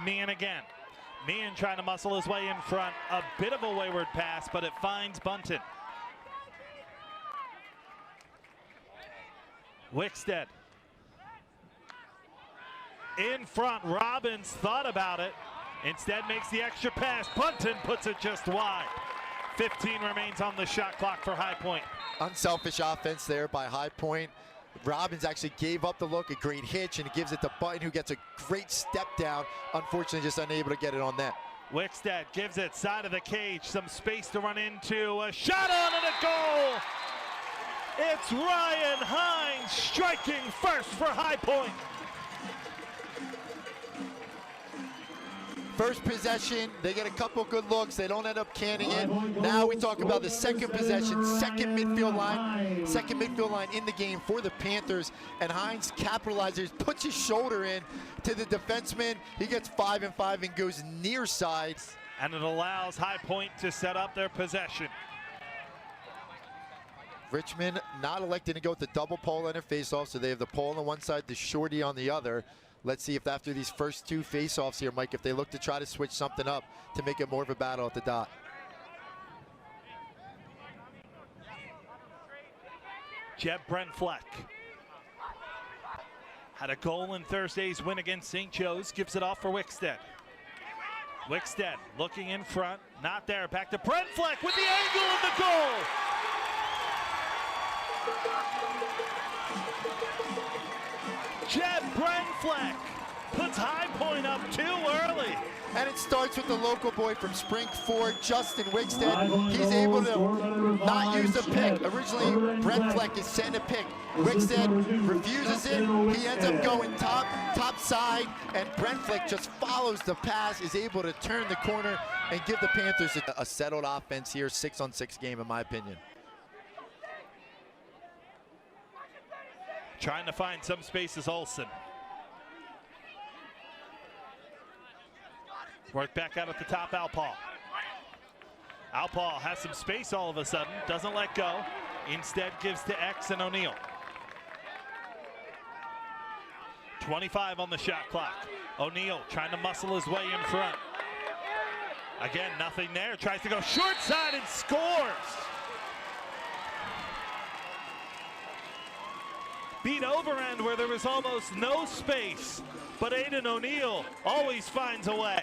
Meehan again. Meehan trying to muscle his way in front. A bit of a wayward pass, but it finds Bunton. Wickstead. In front, Robbins thought about it. Instead makes the extra pass. Bunton puts it just wide. 15 remains on the shot clock for High Point. Unselfish offense there by High Point. Robbins actually gave up the look, a great hitch, and gives it to Bunton, who gets a great step down. Unfortunately, just unable to get it on net. Wickstead gives it side of the cage, some space to run into, a shot on and a goal! It's Ryan Hines striking first for High Point. First possession, they get a couple good looks, they don't end up canning it. Now we talk about the second possession, second midfield line in the game for the Panthers, and Hines capitalizes, puts his shoulder in to the defenseman. He gets 5 and 5 and goes near side. And it allows High Point to set up their possession. Richmond not electing to go with the double pole on their faceoff, so they have the pole on one side, the shorty on the other. Let's see if after these first two faceoffs here, Mike, if they look to try to switch something up to make it more of a battle at the dot. Jeb Brentfleck had a goal in Thursday's win against St. Joe's, gives it off for Wickstead. Wickstead looking in front, not there, back to Brentfleck with the angle of the goal! Jeb Brentfleck puts High Point up too early. And it starts with the local boy from Spring Ford, Justin Wickstead. He's able to not use a pick. Originally, Brentfleck is sent a pick. Wickstead refuses it. He ends up going top side, and Brentfleck just follows the pass, is able to turn the corner and give the Panthers a settled offense here. 6-on-6 game, in my opinion. Trying to find some space is Olsen. Work back out at the top, Alpaul. Alpaul has some space all of a sudden, doesn't let go. Instead gives to X and O'Neill. 25 on the shot clock. O'Neill trying to muscle his way in front. Again, nothing there. Tries to go short side and scores. Beat Overend where there was almost no space, but Aiden O'Neill always finds a way.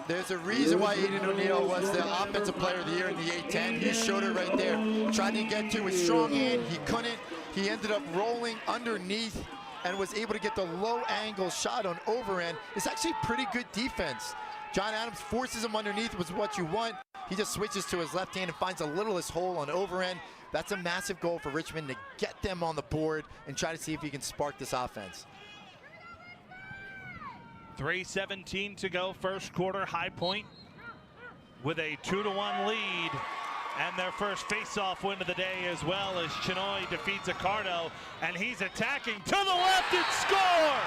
There's a reason why Aiden O'Neill was the offensive player of the year in the A-10. He showed it right there. Tried to get to his strong hand, he couldn't. He ended up rolling underneath and was able to get the low angle shot on Overend. It's actually pretty good defense. John Adams forces him underneath, was what you want. He just switches to his left hand and finds the littlest hole on Overend. That's a massive goal for Richmond to get them on the board and try to see if he can spark this offense. 3:17 to go, first quarter. High Point with a 2-1 lead, and their first face-off win of the day, as well as Chinoy defeats Accardo, and he's attacking to the left and score!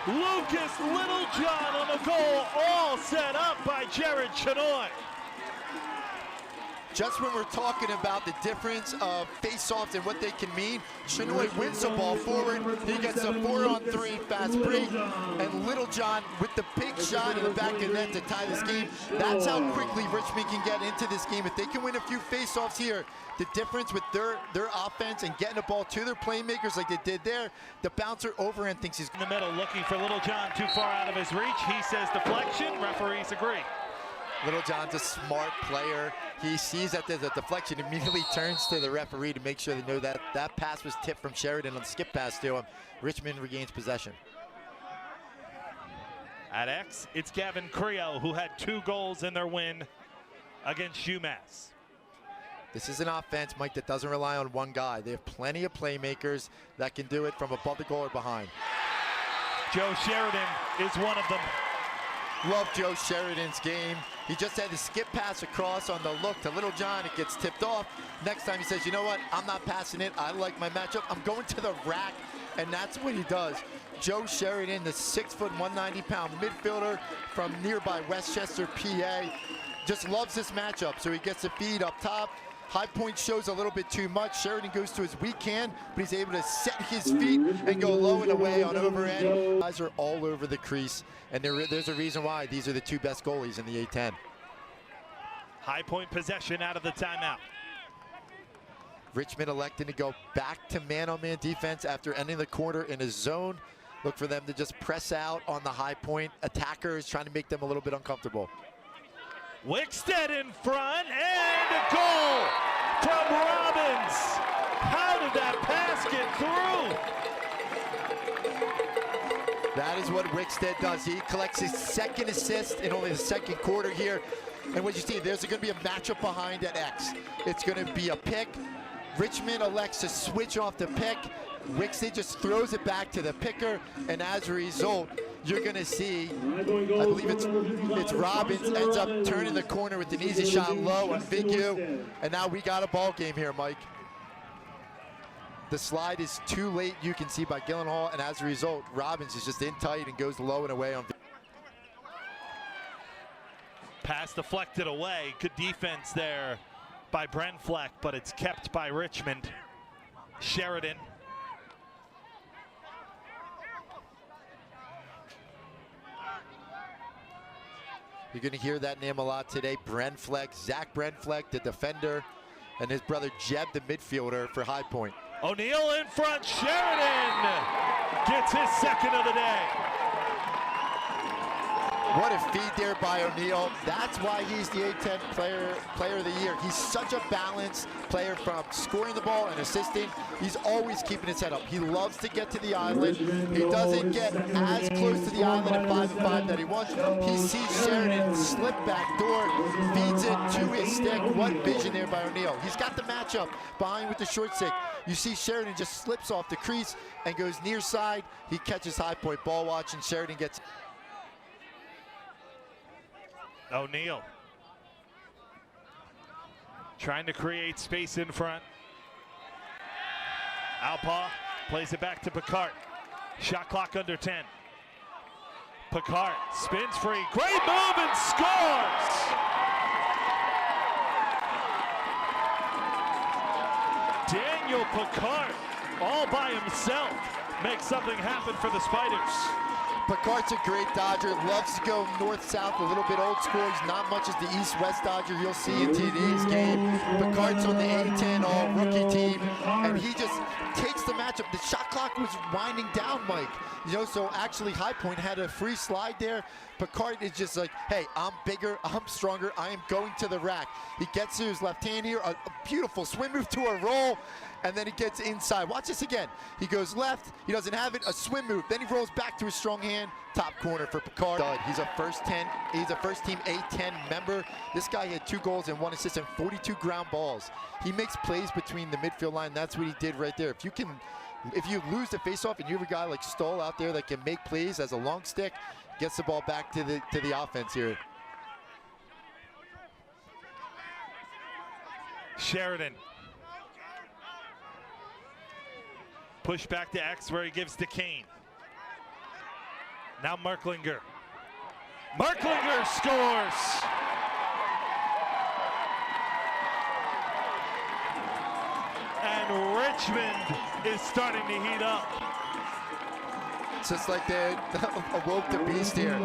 Lucas Littlejohn on the goal, all set up by Jared Chinoy. Just when we're talking about the difference of face-offs and what they can mean, Chinoy wins the ball forward. He gets a 4-on-3 fast break, and Littlejohn with the big shot in the back of net to tie this game. That's how quickly Richmond can get into this game. If they can win a few face-offs here, the difference with their offense and getting the ball to their playmakers like they did there, the bouncer Overend thinks he's in the middle, looking for Littlejohn, too far out of his reach. He says deflection, referees agree. Littlejohn's a smart player. He sees that there's a deflection, immediately turns to the referee to make sure they know that that pass was tipped from Sheridan on the skip pass to him. Richmond regains possession. At X, it's Gavin Creo, who had 2 goals in their win against UMass. This is an offense, Mike, that doesn't rely on one guy. They have plenty of playmakers that can do it from above the goal or behind. Joe Sheridan is one of them. Love Joe Sheridan's game. He just had the skip pass across on the look to Littlejohn. It gets tipped off. Next time he says, you know what? I'm not passing it. I like my matchup. I'm going to the rack, and that's what he does. Joe Sheridan, the 6', 190-pound midfielder from nearby Westchester, PA, just loves this matchup. So he gets the feed up top. High Point shows a little bit too much. Sheridan goes to his weak hand, but he's able to set his feet and go low and away on overend. Guys are all over the crease, and there's a reason why. These are the two best goalies in the A10. High Point possession out of the timeout. Richmond electing to go back to man-on-man defense after ending the quarter in a zone. Look for them to just press out on the High Point attackers, trying to make them a little bit uncomfortable. Wickstead in front, and a goal from Robbins. How did that pass get through? That is what Wickstead does. He collects his second assist in only the second quarter here. And what you see, there's going to be a matchup behind at X. It's going to be a pick. Richmond elects to switch off the pick. Wickstead just throws it back to the picker, and as a result, you're going to see, I believe it's Robbins, ends up turning the corner with an easy shot low on Vigu, and now we got a ball game here, Mike. The slide is too late, you can see, by Gyllenhaal, and as a result, Robbins is just in tight and goes low and away on Vigu. Pass deflected away. Good defense there by Brenfleck, but it's kept by Richmond. Sheridan. You're going to hear that name a lot today. Brenfleck, Zach Brenfleck, the defender, and his brother Jeb, the midfielder for High Point. O'Neill in front. Sheridan gets his second of the day. What a feed there by O'Neill. That's why he's the A10 player of the year. He's such a balanced player, from scoring the ball and assisting. He's always keeping his head up. He loves to get to the island. He doesn't get as close to the island at 5-5 that he wants. He sees Sheridan slip back door, feeds it to his stick. What vision there by O'Neill. He's got the matchup behind with the short stick. You see Sheridan just slips off the crease and goes near side. He catches High Point ball watch, and Sheridan gets... O'Neill trying to create space in front. Alpaugh plays it back to Picard. Shot clock under 10. Picard spins free. Great move and scores! Daniel Picard, all by himself, makes something happen for the Spiders. Picard's a great Dodger, loves to go north-south, a little bit old school. He's not much as the east-west Dodger you'll see in today's game. Picard's on the A10 all-rookie team, and he just takes the matchup. The shot clock was winding down, Mike. You know, so actually High Point had a free slide there. Picard is just like, hey, I'm bigger, I'm stronger, I am going to the rack. He gets to his left hand here, a beautiful swim move to a roll, and then he gets inside. Watch this again. He goes left, he doesn't have it, a swim move, then he rolls back to his strong hand, top corner for Picard. He's a first team A10 member. This guy had 2 goals and 1 assist and 42 ground balls. He makes plays between the midfield line. That's what he did right there. If you lose the faceoff and you have a guy like Stoll out there that can make plays as a long stick, gets the ball back to the offense here. Sheridan. Push back to X where he gives to Kane. Now Merklinger. Merklinger scores! And Richmond is starting to heat up. It's just like they awoke the beast here.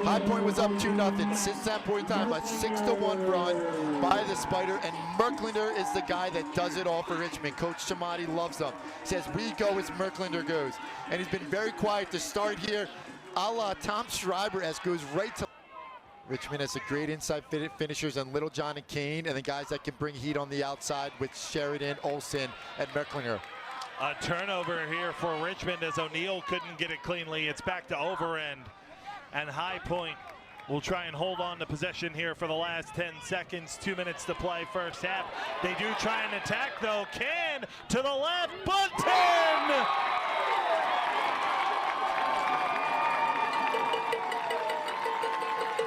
High Point was up 2-0. Since that point in time, a 6-1 run by the Spider, and Merklinger is the guy that does it all for Richmond. Coach Chamati loves him. Says, we go as Merklinger goes. And he's been very quiet to start here. A la Tom Schreiber as goes right to... Richmond has a great inside finishers on Littlejohn and Kane, and the guys that can bring heat on the outside with Sheridan, Olsen, and Merklinger. A turnover here for Richmond as O'Neill couldn't get it cleanly. It's back to Overend, and High Point will try and hold on to possession here for the last 10 seconds. 2 minutes to play first half. They do try and attack though. Can to the left, Bunton!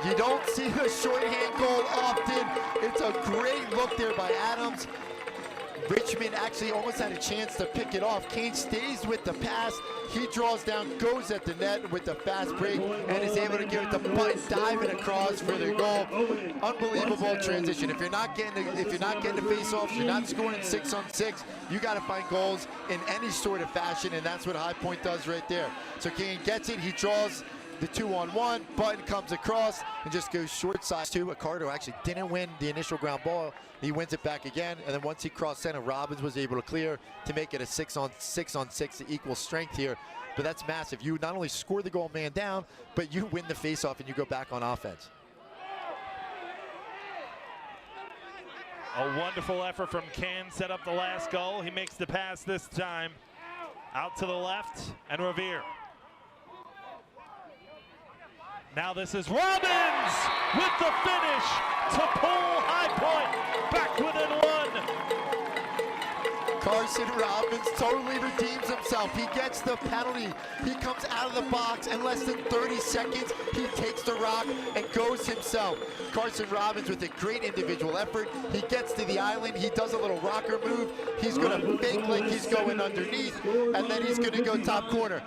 You don't see the shorthand goal often. It's a great look there by Adams. Richmond actually almost had a chance to pick it off. Kane stays with the pass. He draws down, goes at the net with the fast break, and is able to give it to Butt, diving across for the goal. Unbelievable transition. If you're not getting the face-offs, you're not scoring 6-on-6. You got to find goals in any sort of fashion, and that's what High Point does right there. So Kane gets it. He draws the 2-on-1. Button comes across and just goes short side to Accardo. Actually didn't win the initial ground ball. He wins it back again, and then once he crossed center, Robbins was able to clear to make it a 6-on-6 to equal strength here. But that's massive. You not only score the goal man down, but you win the faceoff and you go back on offense. A wonderful effort from Can, set up the last goal. He makes the pass this time out to the left, and Revere. Now this is Robbins with the finish to pull High Point back within one. Carson Robbins totally redeems himself. He gets the penalty. He comes out of the box in less than 30 seconds. He takes the rock and goes himself. Carson Robbins with a great individual effort. He gets to the island. He does a little rocker move. He's going to fake like he's going underneath, and then he's going to go top corner.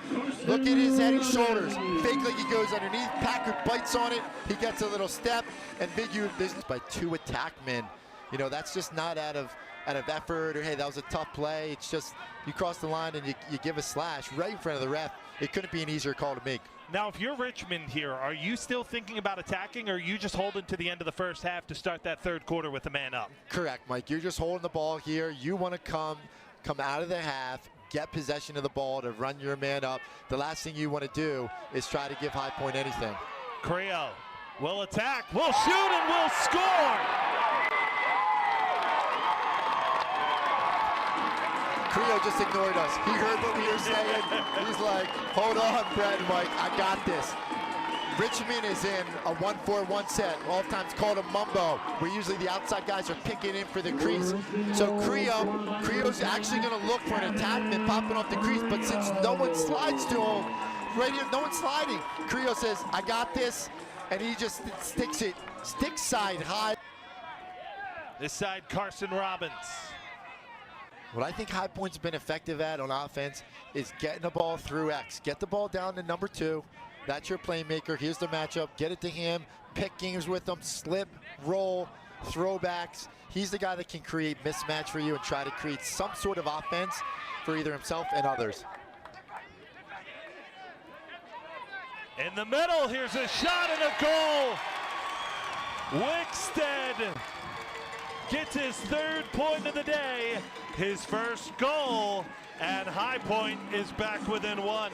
Look at his head and shoulders. Fake like he goes underneath. Packer bites on it. He gets a little step, and Big U, this is by two attackmen. You know, that's just not out of effort, or hey, that was a tough play. It's just you cross the line and you give a slash right in front of the ref. It couldn't be an easier call to make. Now, if you're Richmond here, are you still thinking about attacking, or are you just holding to the end of the first half to start that third quarter with a man up? Correct, Mike. You're just holding the ball here. You want to come out of the half, get possession of the ball to run your man up. The last thing you want to do is try to give High Point anything. Creo will attack, will shoot, and will score. Creo just ignored us. He heard what we were saying. He's like, hold on, Brett and Mike, I got this. Richmond is in a 1-4-1 set. Oftentimes called a mumbo, where usually the outside guys are picking in for the crease. So Creo's actually going to look for an attackman popping off the crease, but since no one slides to him, right here, no one's sliding. Creo says, I got this, and he just sticks side high. This side, Carson Robbins. What I think High Point's been effective at on offense is getting the ball through X. Get the ball down to number 2. That's your playmaker. Here's the matchup. Get it to him. Pick games with him. Slip, roll, throwbacks. He's the guy that can create mismatch for you and try to create some sort of offense for either himself and others. In the middle, here's a shot and a goal. Wickstead gets his 3rd point of the day, his first goal, and High Point is back within 1.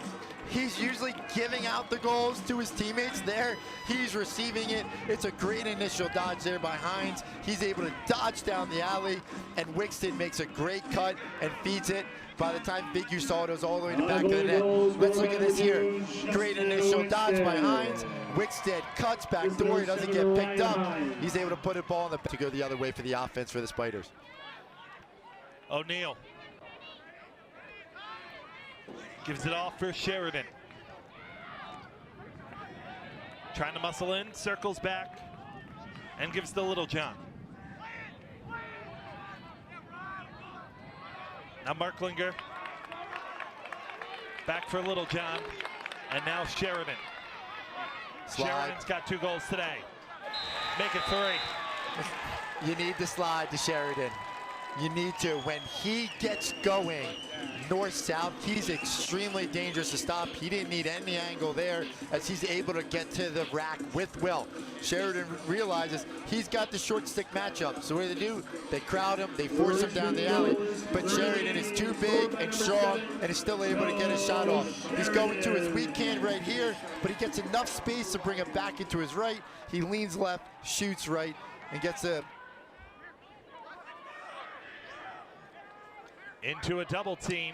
He's usually giving out the goals to his teammates. There, he's receiving it. It's a great initial dodge there by Hines. He's able to dodge down the alley, and Wickstead makes a great cut and feeds it. By the time Big U saw it, it was all the way to the back of the net. Let's look at this here. Great initial dodge by Hines. Wickstead cuts back door. He doesn't get picked up. He's able to put a ball in to go the other way for the offense for the Spiders. O'Neal gives it off for Sheridan. Trying to muscle in, circles back, and gives to Little John. Now Marklinger back for Little John, and now Sheridan. Slide. Sheridan's got 2 goals today. Make it 3. You need to slide to Sheridan. You need to. When he gets going north-south, he's extremely dangerous to stop. He didn't need any angle there as he's able to get to the rack with will. Sheridan realizes he's got the short stick matchup. So what do? They crowd him, they force him down the alley. But Sheridan is too big and strong and is still able to get a shot off. He's going to his weak hand right here, but he gets enough space to bring it back into his right. He leans left, shoots right, and gets a into a double team.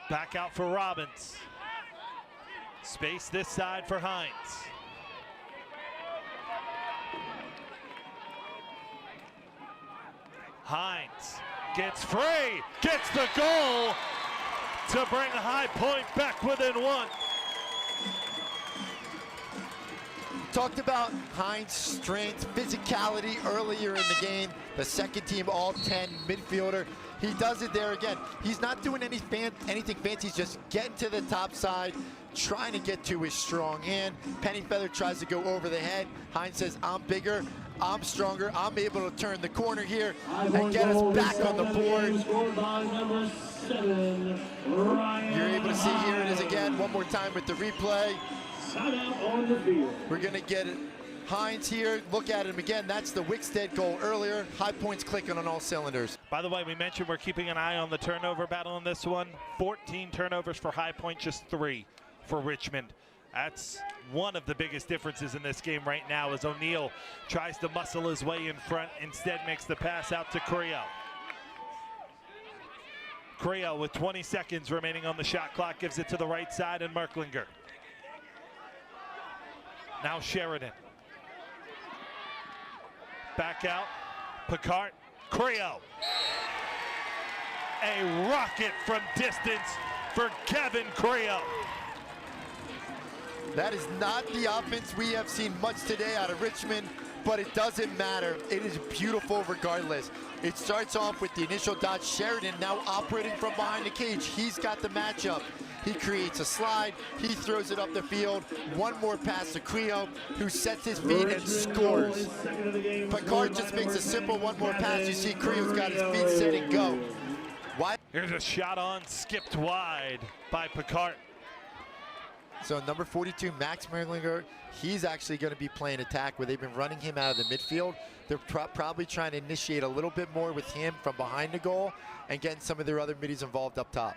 Back out for Robbins. Space this side for Hines. Hines gets free, gets the goal to bring High Point back within 1. Talked about Hines' strength, physicality earlier in the game. The second team All-10 midfielder. He does it there again. He's not doing anything fancy. He's just getting to the top side, trying to get to his strong hand. Pennyfeather tries to go over the head. Hines says, I'm bigger, I'm stronger, I'm able to turn the corner here and get us back on the board. You're able to see, here it is again, one more time with the replay. We're gonna get it. Hines here, look at him again. That's the Wickstead goal earlier. High Point's clicking on all cylinders. By the way, we mentioned we're keeping an eye on the turnover battle in this one. 14 turnovers for High Point, just 3 for Richmond. That's one of the biggest differences in this game right now, as O'Neal tries to muscle his way in front, instead makes the pass out to Creel. Creel with 20 seconds remaining on the shot clock gives it to the right side, and Merklinger. Now Sheridan. Back out, Picard, Creel. A rocket from distance for Kevin Creel. That is not the offense we have seen much today out of Richmond, but it doesn't matter. It is beautiful regardless. It starts off with the initial dodge. Sheridan now operating from behind the cage. He's got the matchup. He creates a slide. He throws it up the field. One more pass to Creel, who sets his feet and scores. Picard just makes a simple one more pass. You see Creel's got his feet set and go. Why? Here's a shot on, skipped wide by Picard. So number 42, Max Merklinger, he's actually going to be playing attack where they've been running him out of the midfield. They're probably trying to initiate a little bit more with him from behind the goal and getting some of their other middies involved up top.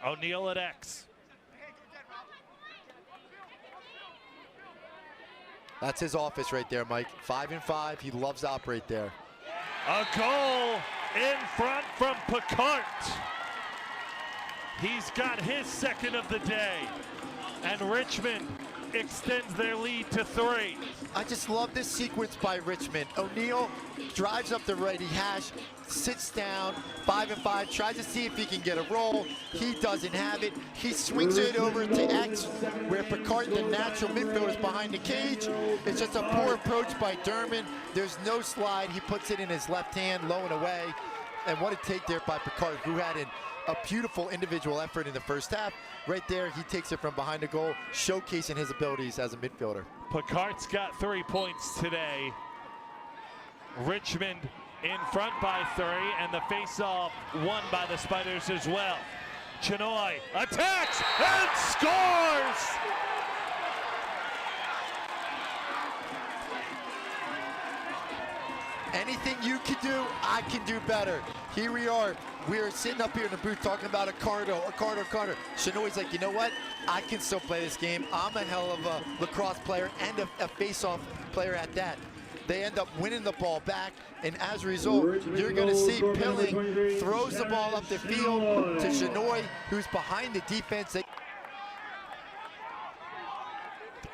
O'Neal at X. That's his office right there, Mike. 5 and 5, he loves to operate there. A goal in front from Picard. He's got his second of the day, and Richmond extends their lead to 3. I just love this sequence by Richmond. O'Neal drives up the righty hash, sits down, 5 and 5, tries to see if he can get a roll. He doesn't have it. He swings it over to X, where Picard, the natural midfielder, is behind the cage. It's just a poor approach by Derman. There's no slide. He puts it in his left hand, low and away. And what a take there by Picard, who had a beautiful individual effort in the first half. Right there, he takes it from behind the goal, showcasing his abilities as a midfielder. Picard's got 3 points today. Richmond in front by 3, and the face-off won by the Spiders as well. Chinoy attacks and scores! Anything you can do, I can do better. Here we are. We're sitting up here in the booth talking about a Cardo. Chinoy's like, you know what? I can still play this game. I'm a hell of a lacrosse player and a face-off player at that. They end up winning the ball back, and as a result, you're going to see Pilling throws the ball up the field to Chinoy, who's behind the defense. The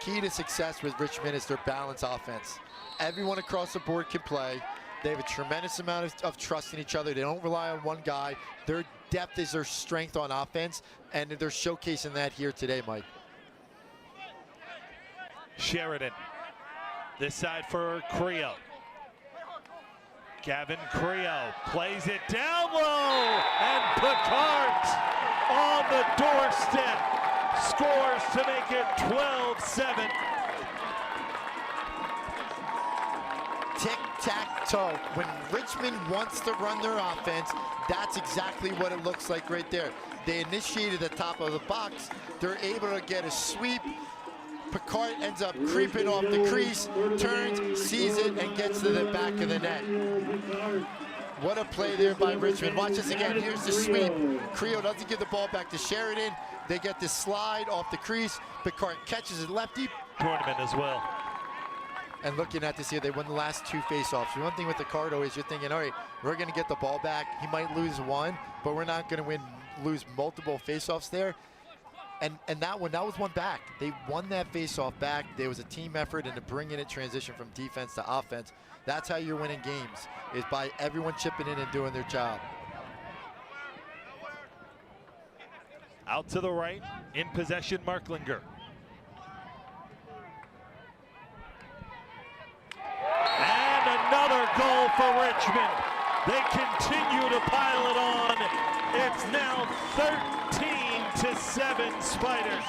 key to success with Richmond is their balanced offense. Everyone across the board can play. They have a tremendous amount of trust in each other. They don't rely on one guy. Their depth is their strength on offense, and they're showcasing that here today, Mike. Sheridan, this side for Creel. Gavin Creel plays it down low, and Picard on the doorstep scores to make it 12-7. Tic-tac-toe. When Richmond wants to run their offense, that's exactly what it looks like right there. They initiated the top of the box. They're able to get a sweep. Picard ends up creeping off the crease, turns, sees it, and gets to the back of the net. What a play there by Richmond. Watch this again. Here's the sweep. Creel doesn't give the ball back to Sheridan. They get the slide off the crease. Picard catches it lefty. Tournament as well. And looking at this here, they won the last 2 face-offs. One thing with Ricardo is you're thinking, all right, we're going to get the ball back. He might lose one, but we're not going to lose multiple face-offs there. And that one, that was one back. They won that face-off back. There was a team effort into bringing it transition from defense to offense. That's how you're winning games, is by everyone chipping in and doing their job. Out to the right, in possession, Merklinger. And another for Richmond. They continue to pile it on. It's now 13-7 Spiders.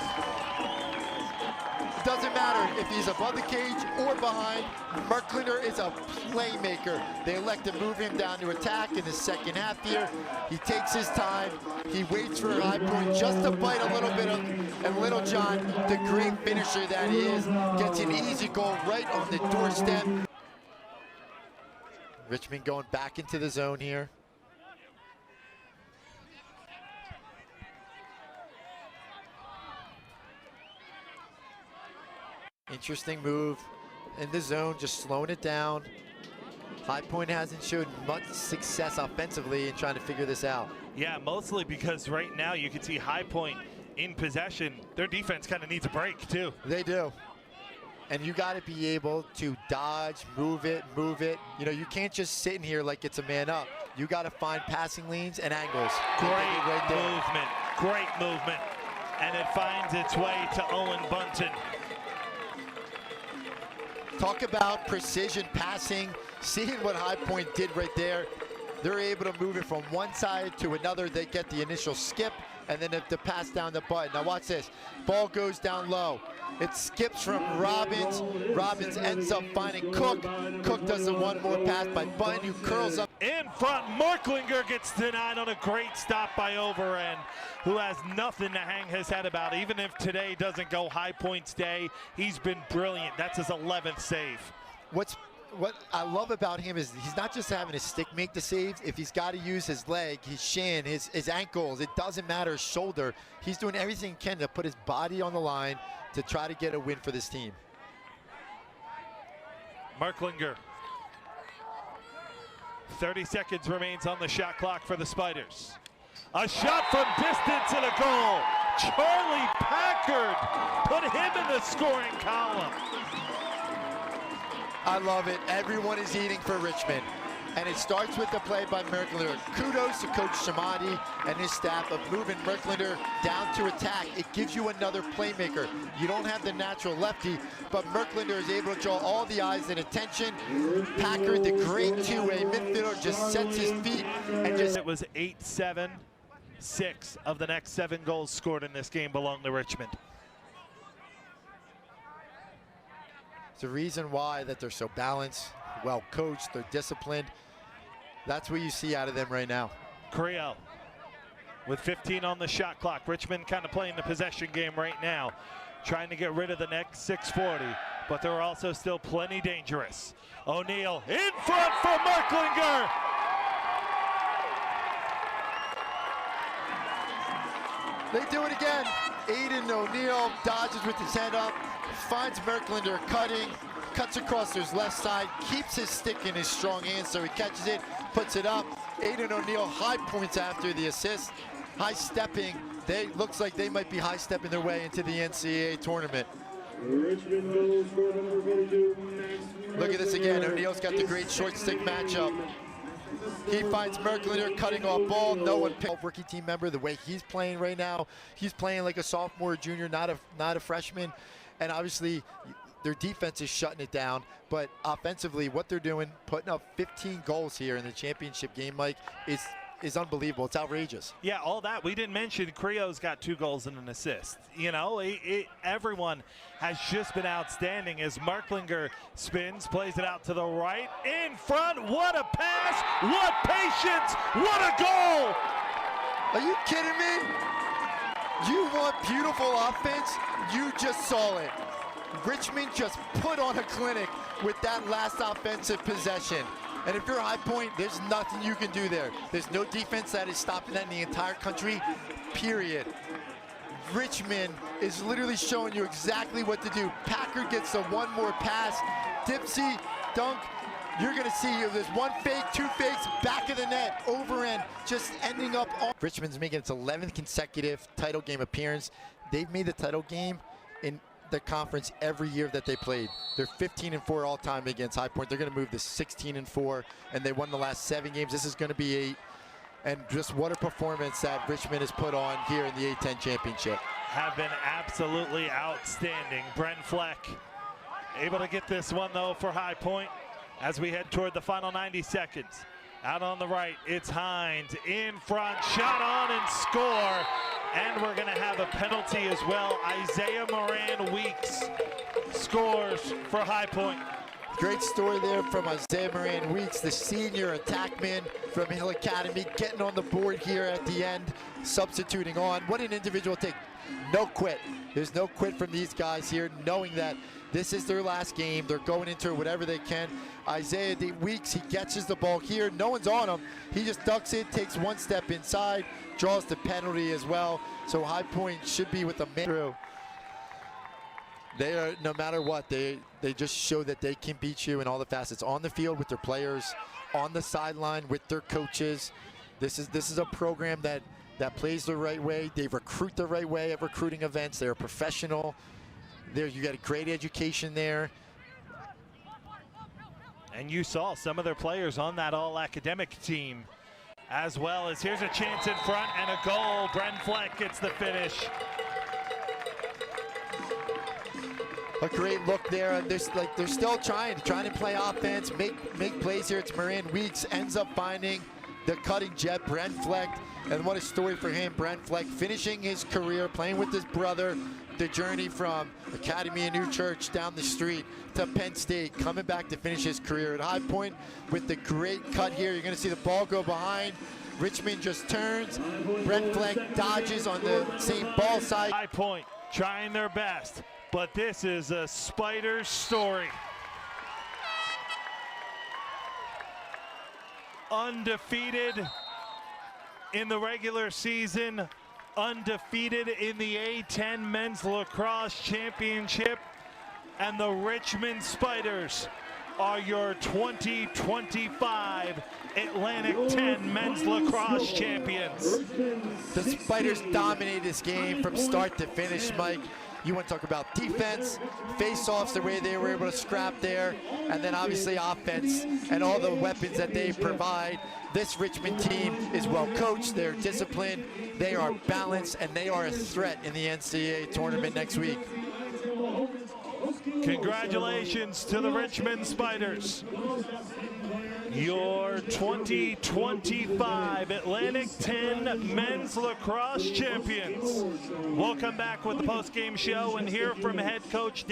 It doesn't matter if he's above the cage or behind. Merklander is a playmaker. They elect to move him down to attack in the second half here. He takes his time. He waits for a high point just to bite a little bit of, and Little John, the great finisher that he is, gets an easy goal right on the doorstep. Richmond going back into the zone here. Interesting move in the zone, just slowing it down. High Point hasn't showed much success offensively in trying to figure this out. Yeah, mostly because right now you can see High Point in possession. Their defense kind of needs a break too. They do. And you got to be able to dodge, move it. You know, you can't just sit in here like it's a man up. You got to find passing lanes and angles. Great movement. And it finds its way to Owen Bunton. Talk about precision passing. Seeing what High Point did right there. They're able to move it from one side to another. They get the initial skip and then the pass down the button. Now watch this. Ball goes down low. It skips from Robbins. Robbins ends up finding Cook. Cook does the one more pass by Button, who curls up. In front, Merklander gets denied on a great stop by Overend, who has nothing to hang his head about. Even if today doesn't go High Point's day, he's been brilliant. That's his 11th save. What I love about him is he's not just having his stick make the saves. If he's got to use his leg, his shin, his ankles, it doesn't matter, his shoulder. He's doing everything he can to put his body on the line to try to get a win for this team. Merklander. 30 seconds remains on the shot clock for the Spiders. A shot from distance and a goal. Charlie Packard put him in the scoring column. I love it. Everyone is eating for Richmond. And it starts with the play by Merklander. Kudos to Coach Shamati and his staff of moving Merklander down to attack. It gives you another playmaker. You don't have the natural lefty, but Merklander is able to draw all the eyes and attention. Packard, the great two-way midfielder, just sets his feet and just... It was 8-7. 6 of the next 7 goals scored in this game belong to Richmond. It's the reason why that they're so balanced, well coached, they're disciplined. That's what you see out of them right now. Creel with 15 on the shot clock. Richmond kind of playing the possession game right now, trying to get rid of the next 640, but they're also still plenty dangerous. O'Neal in front for Merklander. They do it again. Aiden O'Neal dodges with his head up, finds Merklander cutting, cuts across his left side, keeps his stick in his strong hand, so he catches it, puts it up. Aiden O'Neal high points after the assist. High stepping. Looks like they might be high stepping their way into the NCAA tournament. Look at this again. O'Neal's got the great short stick matchup. He finds Merklander cutting off ball. No one picked. Rookie team member, the way he's playing right now, he's playing like a sophomore or junior, not a freshman. And obviously, their defense is shutting it down. But offensively, what they're doing, putting up 15 goals here in the championship game, Mike, is unbelievable. It's outrageous. Yeah, all that. We didn't mention Creo's got 2 goals and an assist. You know, everyone has just been outstanding as Merklander spins, plays it out to the right, in front. What a pass! What patience! What a goal! Are you kidding me? You want beautiful offense? You just saw it. Richmond just put on a clinic with that last offensive possession. And if you're High Point, there's nothing you can do there. There's no defense that is stopping that in the entire country, period. Richmond is literally showing you exactly what to do. Packard gets the one more pass. Dipsy, dunk. You're going to see there's 1 fake, 2 fakes, back of the net, Overend, just ending up on. Richmond's making its 11th consecutive title game appearance. They've made the title game in the conference every year that they played. They're 15-4 all time against High Point. They're going to move to 16-4, and they won the last 7 games. This is going to be 8. And just what a performance that Richmond has put on here in the A-10 championship. Have been absolutely outstanding. Brent Fleck able to get this one though for High Point. as we head toward the final 90 seconds. Out on the right, it's Hines in front, shot on and score. And we're gonna have a penalty as well. Isaiah Moran-Weeks scores for High Point. Great story there from Isaiah Moran-Weeks, the senior attackman from Hill Academy, getting on the board here at the end, substituting on. What an individual take. No quit. There's no quit from these guys here, knowing that this is their last game. They're going into it whatever they can. Isaiah Weeks, he catches the ball here. No one's on him. He just ducks it, takes one step inside, draws the penalty as well. So High Point should be with the man through. They are, no matter what, they just show that they can beat you in all the facets. On the field with their players, on the sideline with their coaches. This is a program that plays the right way. They recruit the right way at recruiting events. They're professional. There, you got a great education there. And you saw some of their players on that all-academic team as well. As here's a chance in front and a goal. Bren Fleck gets the finish. A great look there. They're still trying to play offense, make plays here. It's Moran-Weeks ends up finding the cutting jet, Bren Fleck, and what a story for him. Bren Fleck finishing his career, playing with his brother, the journey from Academy and New Church down the street to Penn State, coming back to finish his career at High Point with the great cut here. You're gonna see the ball go behind. Richmond just turns. Bren Fleck dodges on the same ball side. High Point trying their best, but this is a Spiders story. Undefeated in the regular season, undefeated in the A10 Men's Lacrosse Championship, and the Richmond Spiders are your 2025 Atlantic 10 Men's Lacrosse Champions. The Spiders dominate this game from start to finish, Mike. You want to talk about defense, face-offs, the way they were able to scrap there, and then obviously offense and all the weapons that they provide. This Richmond team is well coached, they're disciplined, they are balanced, and they are a threat in the NCAA tournament next week. Congratulations to the Richmond Spiders, your 2025 Atlantic 10 Men's Lacrosse Champions. We'll come back with the post-game show and hear from head coach